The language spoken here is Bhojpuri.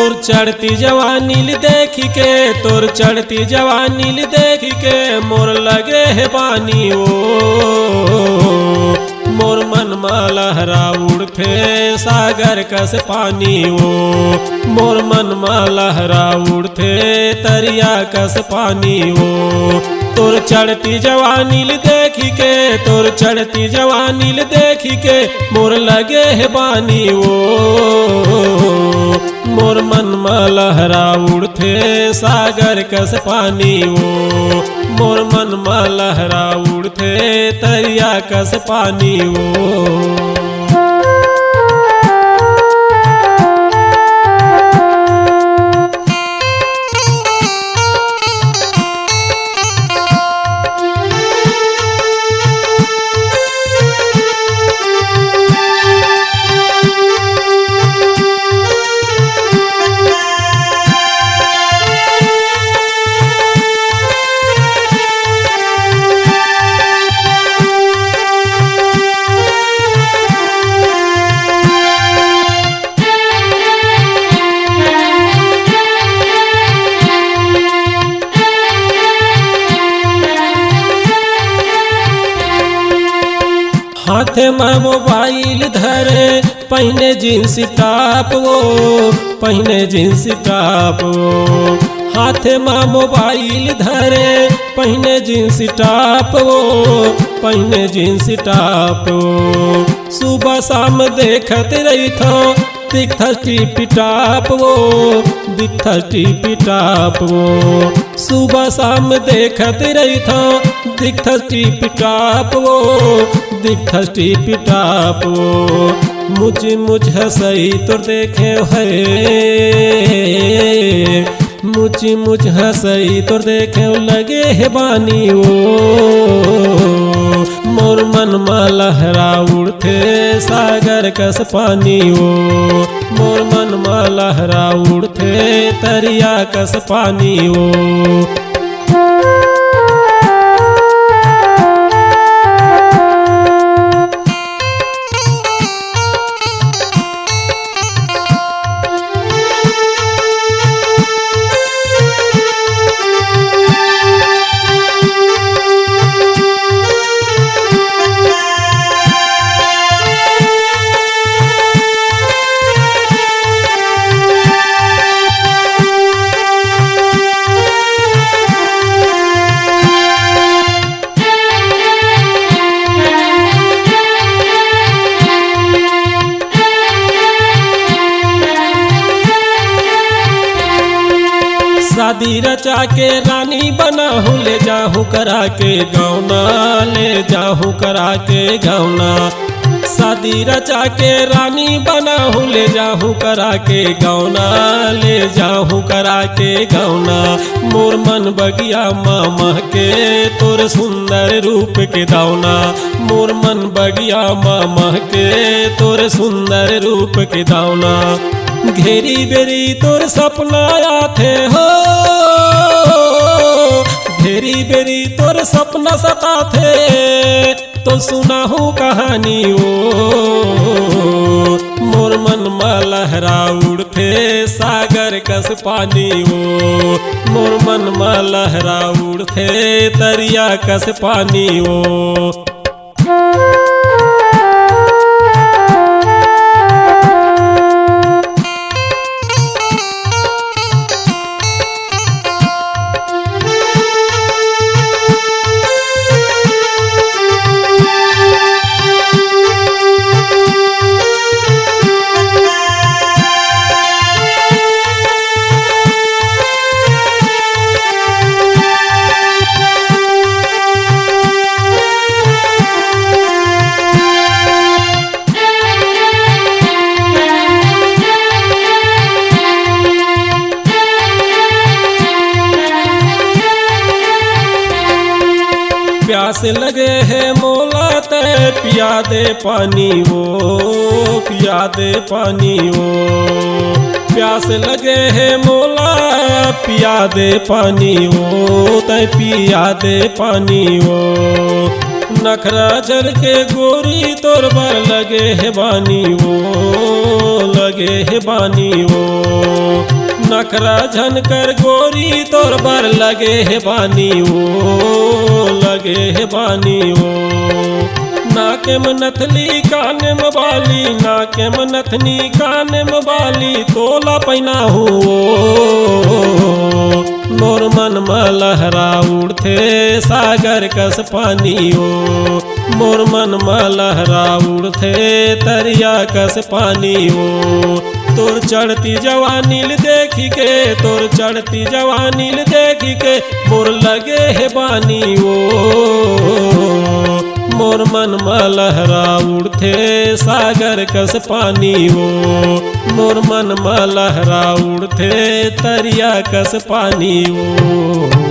तोर चढ़ती जवानी देख के, तोर चढ़ती जवानी देख के मोर लगे है पानी ओ, मोर मन में लहरा उठे सागर कस पानी ओ, मोर मन में लहरा उठे तरिया कस पानी ओ। तोर चढ़ती जवानी देख के, तोर चढ़ती जवानी देख के मोर लगे है बानी ओ, मोर मन में लहरा उठे सागर कस पानी ओ, मोर मन में लहरा उठे तरिया कस पानी ओ। हाथ में मोबाइल धरे पहने जींस टॉप वो, पहने जींस टॉप वो, हाथ में मोबाइल धरे पहने जींस टॉप वो, पहने जींस टॉप वो। सुबह शाम देखत रही थो दिखता टिपी टॉप वो, दिखता टिपी टॉप वो। सुबह शाम देखत रही थो दिखता टिपी टॉप वो, दिखता टिपी टॉप वो। मुझ हंसई तो देखे है, मुझ हंसई तो देखे लगे है बानी ओ, मोर मन में लहरा उठे सागर कस पानी ओ, मोर मन में लहरा उठे तरिया कस पानी ओ। शादी रचा के रानी बनाहू ले जाहू करा के गौना, ले जाहू करा के गौना। शादी रचा के रानी बनाहू ले जाहू करा के गौना, ले जाहू करा के गौना। मोर मन बगिया मामा के तोर सुंदर रूप के दावना, मोर मन बगिया मामा के तोर सुंदर रूप के दावना। घेरी बेरी तोर सपना आथे हो, घेरी बेरी तोर सपना सताथे तो सुनाहू कहानी ओ, मोर मन में लहरा उठे सागर कस पानी ओ, मोर मन में लहरा उठे तरिया कस पानी ओ। प्यास लगे है मोला ते पिया दे पानी वो, पिया दे पानी वो। प्यास लगे है मोला पिया दे पानी वो, ते पिया दे पानी वो। नखरा जल के गोरी तोर बर लगे है बानी वो, लगे है बानी वो। नखरा झनकर गोरी तोर बर लगे है बानी ओ, लगे है बानी ओ। नाके में नथली काने में बाली, नाके में नथनी काने में बाली, तोला पहना हो मोर मन में लहरा उड़थे सागर कस पानी ओ, मोर मन में लहरा उड़थे तरिया कस पानी ओ। तोर चढ़ती जवानील देखी के, तोर चढ़ती जवानील देखी के, मोर लगे है बानी ओ मोर मन में लहरा उड़थे सागर कस पानी ओ, मोर मन में लहरा उड़थे तरिया कस पानी ओ।